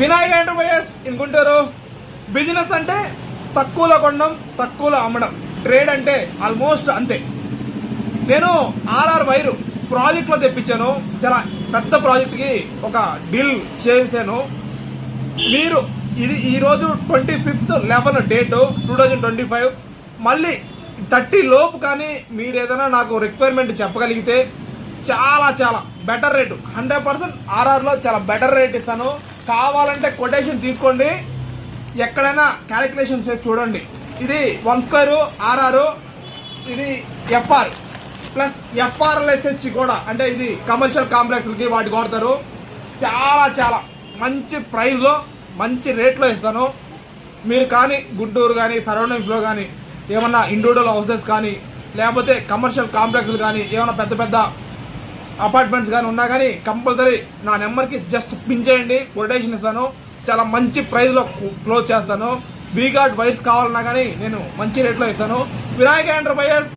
Vinayaka enterprises in Guntur. Business అంటే తక్కువలో కొనడం, తక్కువలో అమ్మడం. ట్రేడ్ అంటే ఆల్మోస్ట్ అంతే. నేను ఆర్ఆర్ వైరు ప్రాజెక్ట్లో తెప్పించాను. చాలా పెద్ద ప్రాజెక్ట్కి ఒక డీల్ చేశాను. మీరు ఇది ఈరోజు 25/11 డేట్ 2025. మళ్ళీ 30 లోపు కానీ మీరు ఏదైనా నాకు రిక్వైర్మెంట్ చెప్పగలిగితే చాలా చాలా బెటర్ రేటు, 100% ఆర్ఆర్లో చాలా బెటర్ రేట్ ఇస్తాను. కావాలంటే కొటేషన్ తీసుకోండి, ఎక్కడైనా క్యాలిక్యులేషన్ చేసి చూడండి. ఇది 1 స్క్వేర్ ఆర్ఆర్, ఇది ఎఫ్ఆర్ ప్లస్ ఎఫ్ఆర్ఎల్ఎస్హెచ్ కూడా, అంటే ఇది కమర్షియల్ కాంప్లెక్స్లకి వాటి కొడతారు. చాలా చాలా మంచి ప్రైస్లో మంచి రేట్లో ఇస్తాను. మీరు కానీ గుంటూరు కానీ సరౌండింగ్స్లో కానీ ఏమన్నా ఇండివిజువల్ హౌసెస్ కానీ లేకపోతే కమర్షియల్ కాంప్లెక్స్లు కానీ ఏమైనా పెద్ద పెద్ద అపార్ట్మెంట్స్ కానీ ఉన్నా కానీ కంపల్సరీ నా నెంబర్కి జస్ట్ పిన్ చేయండి, కొటేషన్ ఇస్తాను. చాలా మంచి ప్రైస్లో క్లోజ్ చేస్తాను. వీగార్డ్ వైర్స్ కావాలన్నా కానీ నేను మంచి రేట్లో ఇస్తాను. వినాయక ఎంటర్ప్రైజెస్.